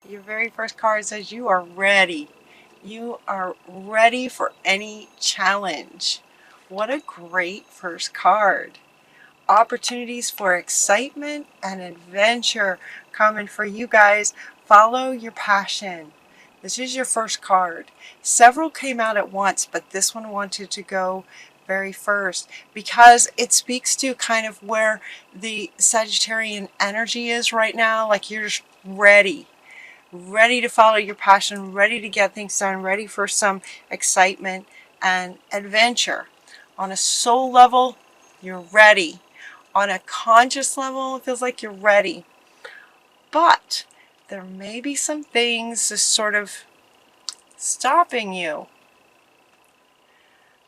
Your very first card says you are ready. You are ready for any challenge. What a great first card. Opportunities for excitement and adventure coming for you guys. Follow your passion. This is your first card. Several came out at once, but this one wanted to go very first because it speaks to kind of where the Sagittarian energy is right now. Like you're just ready to follow your passion, ready to get things done, ready for some excitement and adventure. On a soul level, you're ready. On a conscious level, it feels like you're ready. But there may be some things just sort of stopping you.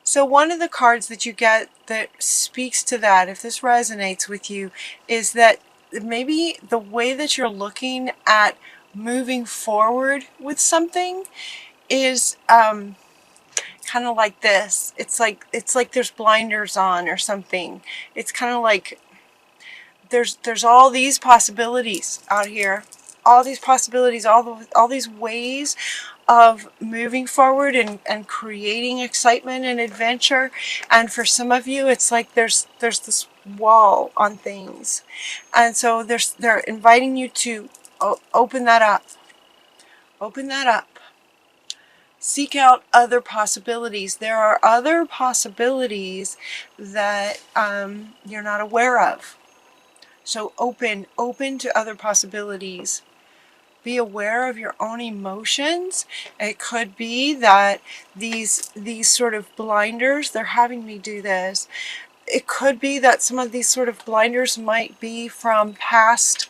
So one of the cards that you get that speaks to that, if this resonates with you, is that maybe the way that you're looking at moving forward with something is kind of like this. It's like there's blinders on or something. It's kind of like there's all these possibilities out here, all these possibilities, all these ways of moving forward and creating excitement and adventure. And for some of you, it's like there's this wall on things, and so they're inviting you to open that up. Open that up. Seek out other possibilities. There are other possibilities that you're not aware of. So open to other possibilities. Be aware of your own emotions. It could be that these sort of blinders, they're having me do this. It could be that some of these sort of blinders might be from past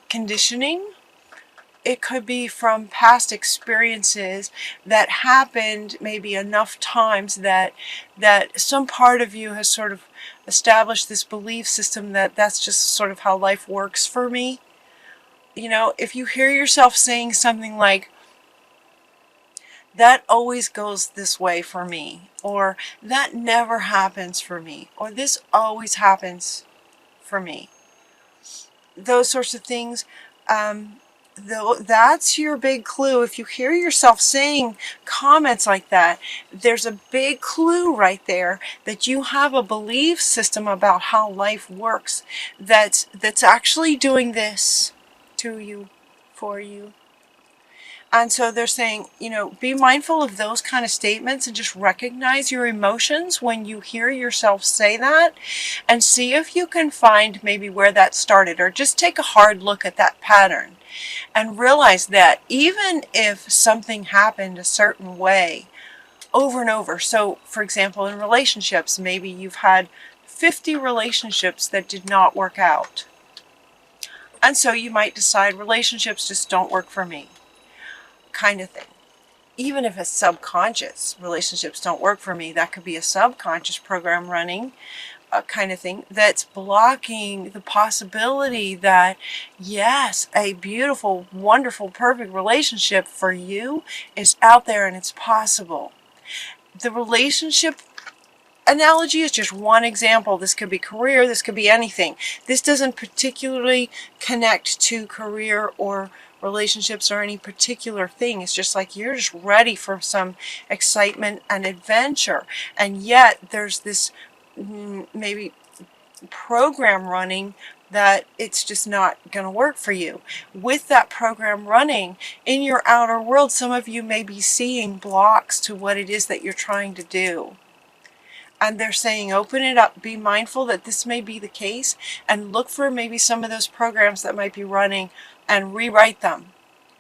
conditioning. It could be from past experiences that happened maybe enough times that some part of you has sort of established this belief system that that's just sort of how life works for me. You know, if you hear yourself saying something like, that always goes this way for me, or that never happens for me, or this always happens for me, those sorts of things, though, that's your big clue. If you hear yourself saying comments like that, there's a big clue right there that you have a belief system about how life works that's actually doing this to you, for you. And so they're saying, you know, be mindful of those kind of statements and just recognize your emotions when you hear yourself say that, and see if you can find maybe where that started, or just take a hard look at that pattern and realize that even if something happened a certain way over and over, so for example, in relationships, maybe you've had 50 relationships that did not work out. And so you might decide relationships just don't work for me, kind of thing. Even if it's subconscious, relationships don't work for me, that could be a subconscious program running, kind of thing, that's blocking the possibility that, yes, a beautiful, wonderful, perfect relationship for you is out there and it's possible. The relationship analogy is just one example. This could be career, this could be anything. This doesn't particularly connect to career or relationships or any particular thing. It's just like you're just ready for some excitement and adventure, and yet there's this maybe program running that it's just not going to work for you. With that program running in your outer world, some of you may be seeing blocks to what it is that you're trying to do. And they're saying, open it up, be mindful that this may be the case, and look for maybe some of those programs that might be running and rewrite them.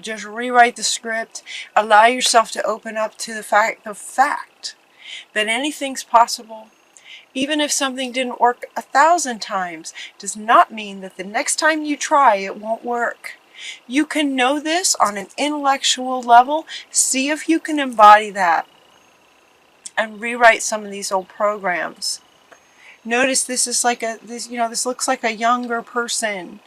Just rewrite the script. Allow yourself to open up to the fact that anything's possible. Even if something didn't work 1,000 times, does not mean that the next time you try it won't work. You can know this on an intellectual level. See if you can embody that and rewrite some of these old programs. Notice this is like this looks like a younger person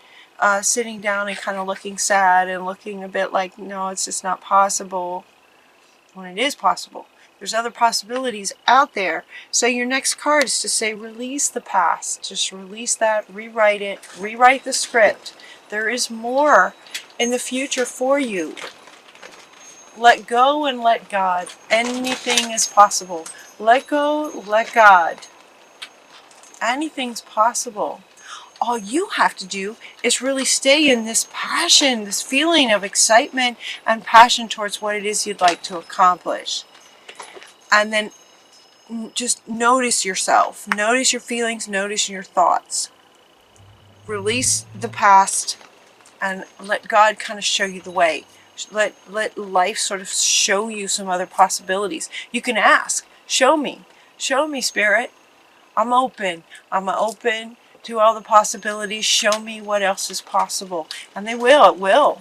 sitting down and kind of looking sad and looking a bit like, no, it's just not possible, when it is possible. There's other possibilities out there. So your next card is to say, release the past. Just release that, rewrite it, rewrite the script. There is more in the future for you. Let go and let God. Anything is possible. Let go, let God. Anything's possible. All you have to do is really stay in this passion, this feeling of excitement and passion towards what it is you'd like to accomplish. And then just notice yourself. Notice your feelings, notice your thoughts. Release the past and let God kind of show you the way. Let life sort of show you some other possibilities. You can ask, show me, Spirit. I'm open to all the possibilities. Show me what else is possible. And they will, it will.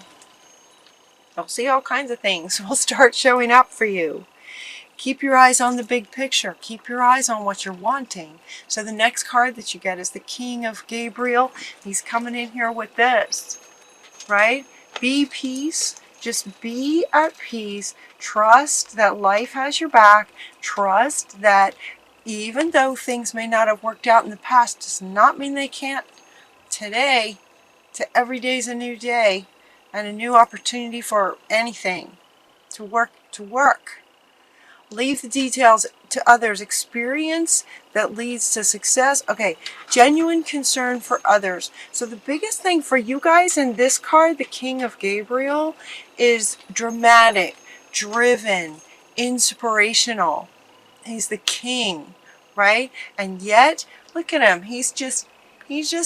You'll see all kinds of things will start showing up for you. Keep your eyes on the big picture. Keep your eyes on what you're wanting. So the next card that you get is the King of Gabriel. He's coming in here with this, right? Be peace. Just be at peace. Trust that life has your back. Trust that even though things may not have worked out in the past, does not mean they can't today. Every day is a new day and a new opportunity for anything to work. Leave the details to others. Experience that leads to success. Okay, genuine concern for others. So the biggest thing for you guys in this card, the King of Gabriel, is dramatic, driven, inspirational. He's the king, right? And yet, look at him. He's just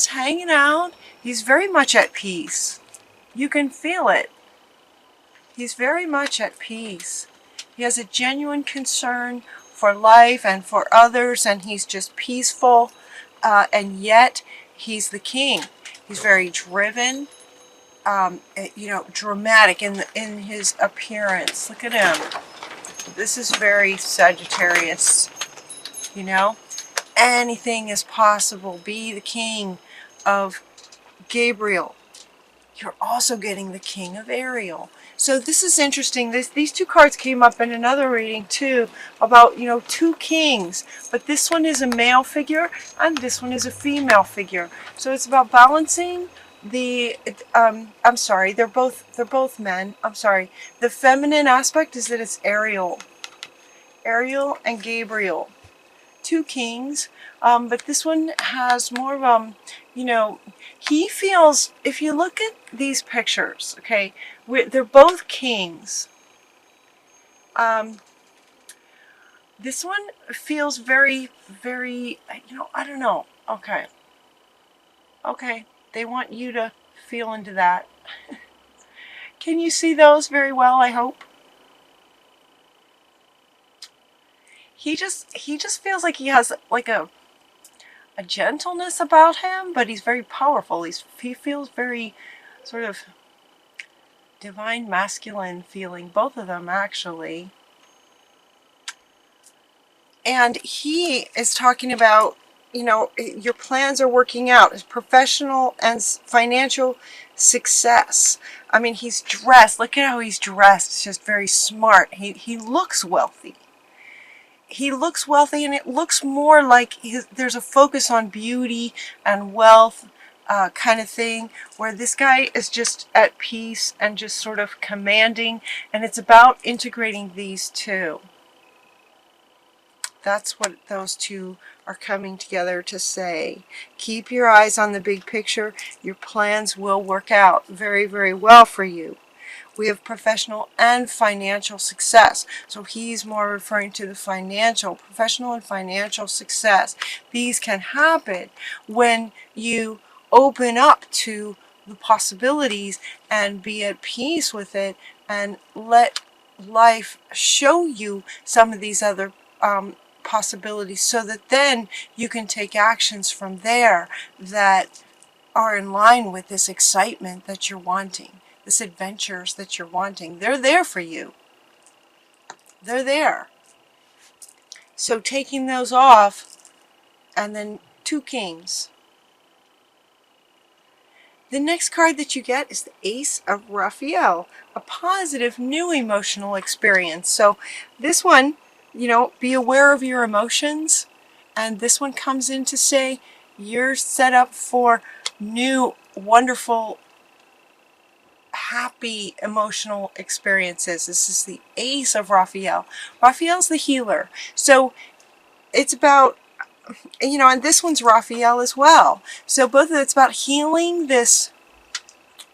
hanging out. He's very much at peace. You can feel it. He's very much at peace. He has a genuine concern for life and for others, and he's just peaceful, and yet he's the king. He's very driven, dramatic in his appearance. Look at him. This is very Sagittarius, Anything is possible. Be the King of Gabriel. You're also getting the King of Ariel. So this is interesting. These two cards came up in another reading too about, two kings. But this one is a male figure and this one is a female figure. So it's about balancing they're both men. I'm sorry. The feminine aspect is that it's Ariel. Ariel and Gabriel. Two kings. But this one has more of, he feels, if you look at these pictures, okay, they're both kings. This one feels very, very, I don't know. Okay, they want you to feel into that. Can you see those very well, I hope? He just feels like he has like a gentleness about him, but he's very powerful. He feels very sort of divine masculine feeling, both of them actually. And he is talking about, your plans are working out. His professional and financial success. I mean, he's dressed. Look at how he's dressed. It's just very smart. He looks wealthy. He looks wealthy, and it looks more like there's a focus on beauty and wealth kind of thing, where this guy is just at peace and just sort of commanding, and it's about integrating these two. That's what those two are coming together to say. Keep your eyes on the big picture. Your plans will work out very, very well for you. We have professional and financial success. So he's more referring to the professional and financial success. These can happen when you open up to the possibilities and be at peace with it and let life show you some of these other possibilities, so that then you can take actions from there that are in line with this excitement that you're wanting. This adventures that you're wanting. They're there for you. They're there. So taking those off, and then two kings. The next card that you get is the Ace of Raphael, a positive new emotional experience. So this one, be aware of your emotions. And this one comes in to say you're set up for new, wonderful, happy emotional experiences. This is the Ace of Raphael. Raphael's the healer. So it's about, you know, and this one's Raphael as well. So both of it's about healing this,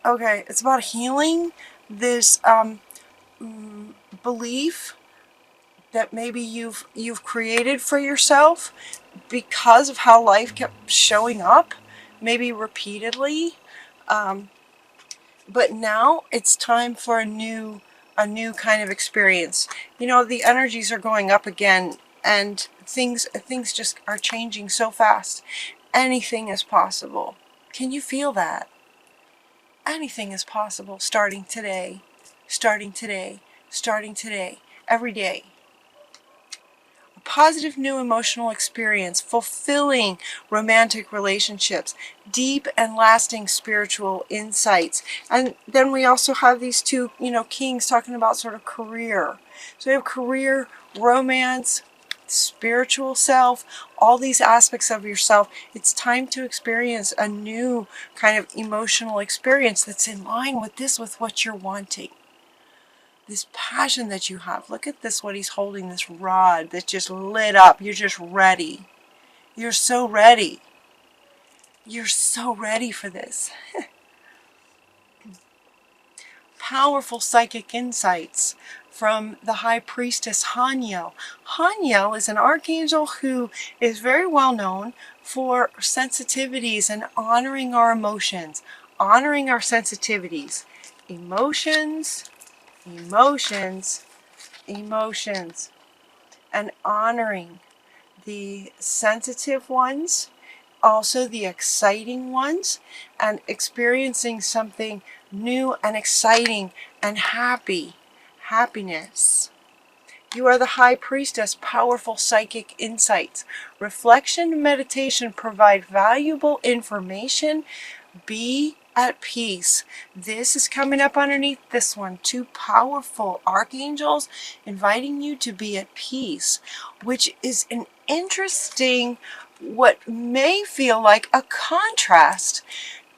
okay, it's about healing this belief that maybe you've created for yourself because of how life kept showing up, maybe repeatedly. But now it's time for a new kind of experience. You know, the energies are going up again, and things just are changing so fast. Anything is possible. Can you feel that? Anything is possible starting today, starting today, starting today, every day. A positive new emotional experience, fulfilling romantic relationships, deep and lasting spiritual insights. And then we also have these two, you know, kings talking about sort of career. So we have career, romance, spiritual self, all these aspects of yourself. It's time to experience a new kind of emotional experience that's in line with this, with what you're wanting. This passion that you have. Look at this, what he's holding, this rod that's just lit up. You're just ready. You're so ready. You're so ready for this. Powerful psychic insights from the High Priestess Haniel. Haniel is an archangel who is very well known for sensitivities and honoring our emotions, honoring our sensitivities. Emotions, emotions, emotions, and honoring the sensitive ones, also the exciting ones, and experiencing something new and exciting and happiness. You are the High Priestess, powerful psychic insights. Reflection and meditation provide valuable information. Be at peace. This is coming up underneath this one. Two powerful archangels inviting you to be at peace, which is an interesting, what may feel like a contrast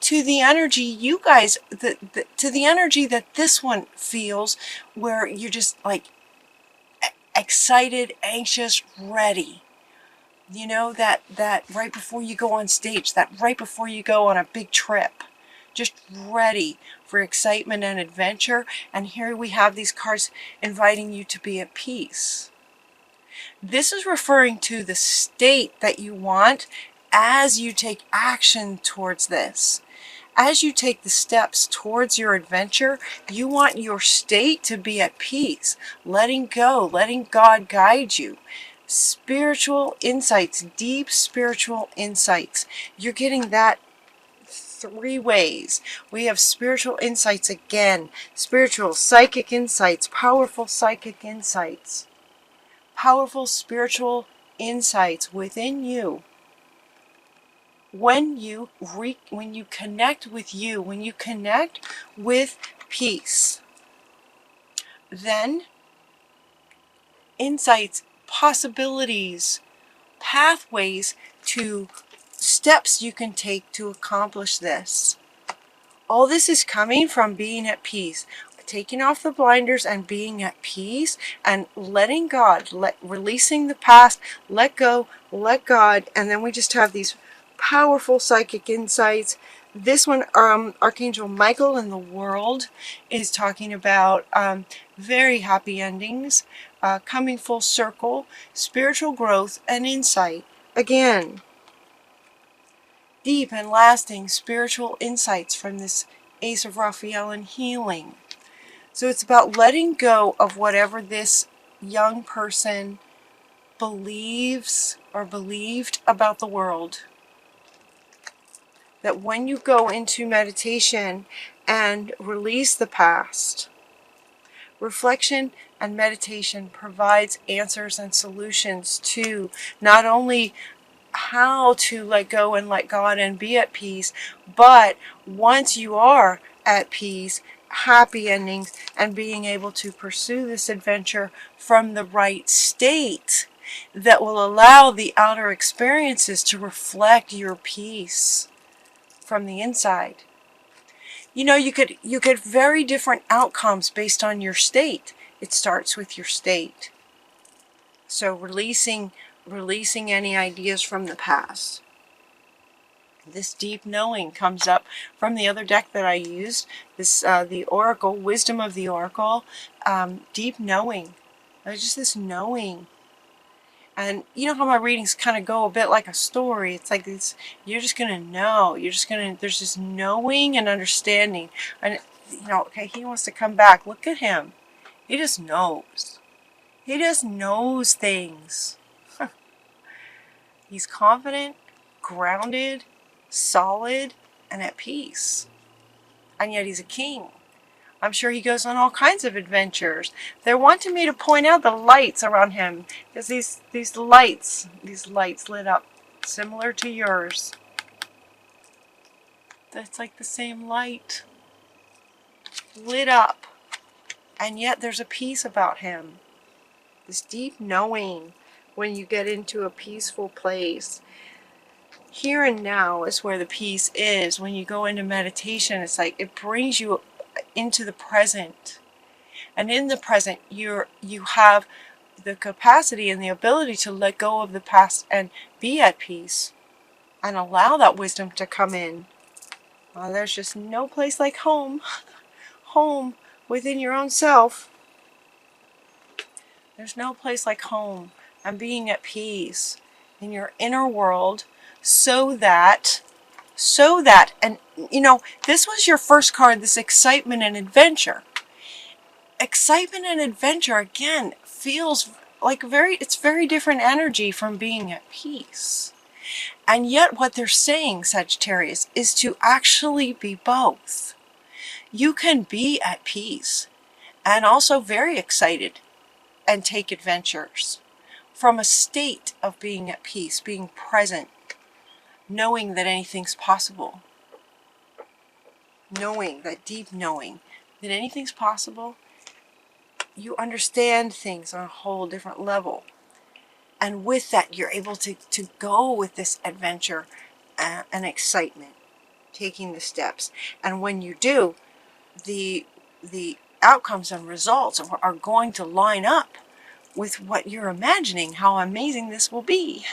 to the energy you guys, to the energy that this one feels, where you're just like excited, anxious, ready. You know, that right before you go on stage, that right before you go on a big trip, just ready for excitement and adventure. And here we have these cards inviting you to be at peace. This is referring to the state that you want as you take action towards this. As you take the steps towards your adventure, you want your state to be at peace, letting go, letting God guide you. Spiritual insights, deep spiritual insights. You're getting that three ways. We have spiritual insights again, spiritual psychic insights, powerful psychic insights, powerful spiritual insights within you. When you connect with you, when you connect with peace, then insights, possibilities, pathways to steps you can take to accomplish this. All this is coming from being at peace, taking off the blinders and being at peace and letting God, releasing the past, let go, let God, and then we just have these powerful psychic insights. This one, Archangel Michael in the world is talking about very happy endings, coming full circle, spiritual growth and insight. Again, deep and lasting spiritual insights from this Ace of Raphael and healing. So it's about letting go of whatever this young person believes or believed about the world. That when you go into meditation and release the past, reflection and meditation provides answers and solutions to not only how to let go and let God and be at peace, but once you are at peace, happy endings, and being able to pursue this adventure from the right state that will allow the outer experiences to reflect your peace from the inside. You know, you get very different outcomes based on your state. It starts with your state. So releasing any ideas from the past. This deep knowing comes up from the other deck that I used. This the Oracle, Wisdom of the Oracle. Deep knowing. There's just this knowing. And you know how my readings kind of go a bit like a story. It's like this, you're just going to know. You're just going to, there's this knowing and understanding. And, you know, okay, he wants to come back. Look at him. He just knows. He just knows things. He's confident, grounded, solid, and at peace. And yet he's a king. I'm sure he goes on all kinds of adventures. They're wanting me to point out the lights around him. Because these lights lit up similar to yours. That's like the same light. Lit up. And yet there's a peace about him. This deep knowing when you get into a peaceful place. Here and now is where the peace is. When you go into meditation, it's like it brings you into the present. And in the present, you have the capacity and the ability to let go of the past and be at peace and allow that wisdom to come in. There's just no place like home. Home within your own self. There's no place like home and being at peace in your inner world so that, and you know, this was your first card, this excitement and adventure. Excitement and adventure, again, feels like it's very different energy from being at peace. And yet what they're saying, Sagittarius, is to actually be both. You can be at peace and also very excited and take adventures from a state of being at peace, being present, knowing that anything's possible. Knowing, that deep knowing that anything's possible. You understand things on a whole different level. And with that, you're able to go with this adventure and excitement, taking the steps. And when you do, the outcomes and results are going to line up with what you're imagining, how amazing this will be.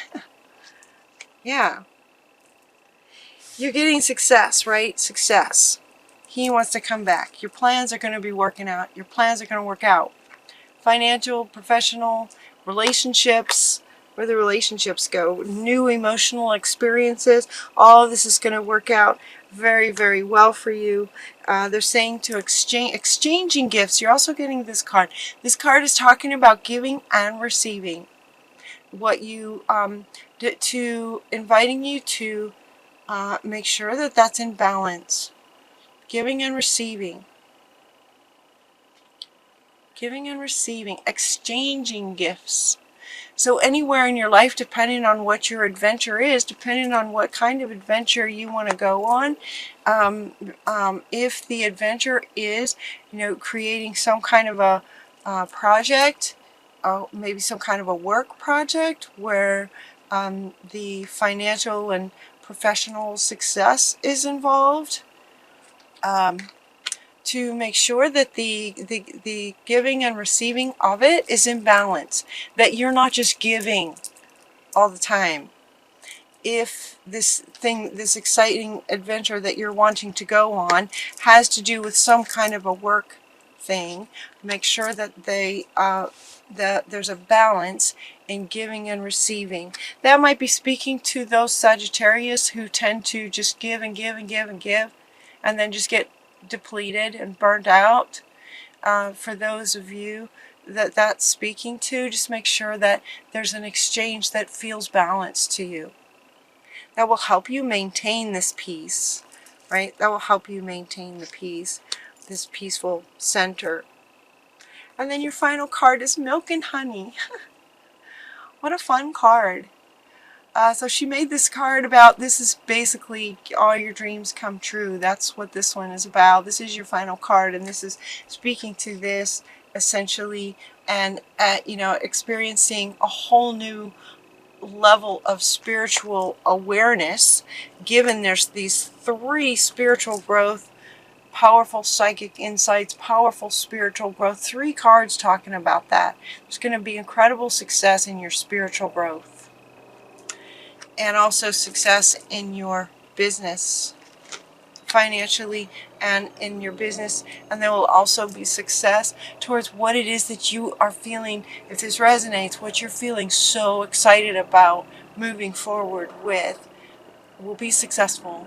Yeah. You're getting success, right? Success. He wants to come back. Your plans are going to be working out. Your plans are going to work out. Financial, professional, relationships, where the relationships go, new emotional experiences, all of this is going to work out very, very well for you. They're saying to exchanging gifts. You're also getting this card. This card is talking about giving and receiving. What you, inviting you to make sure that that's in balance. Giving and receiving. Giving and receiving. Exchanging gifts. So anywhere in your life, depending on what your adventure is, depending on what kind of adventure you want to go on, if the adventure is, you know, creating some kind of a project, maybe some kind of a work project where the financial and professional success is involved, to make sure that the giving and receiving of it is in balance, that you're not just giving all the time. If this exciting adventure that you're wanting to go on has to do with some kind of a work thing, make sure that that there's a balance in giving and receiving. That might be speaking to those Sagittarius who tend to just give and give and give and give, and then just get depleted and burnt out. For those of you that that's speaking to, just make sure that there's an exchange that feels balanced to you. That will help you maintain this peace, right? That will help you maintain the peace, this peaceful center. And then your final card is Milk and Honey. What a fun card. So she made this card about, this is basically all your dreams come true. That's what this one is about. This is your final card, and this is speaking to this essentially, and you know, experiencing a whole new level of spiritual awareness, given there's these 3 spiritual growth powerful psychic insights, powerful spiritual growth. 3 cards talking about that. There's going to be incredible success in your spiritual growth. And also success in your business, financially and in your business. And there will also be success towards what it is that you are feeling. If this resonates, what you're feeling so excited about moving forward with will be successful.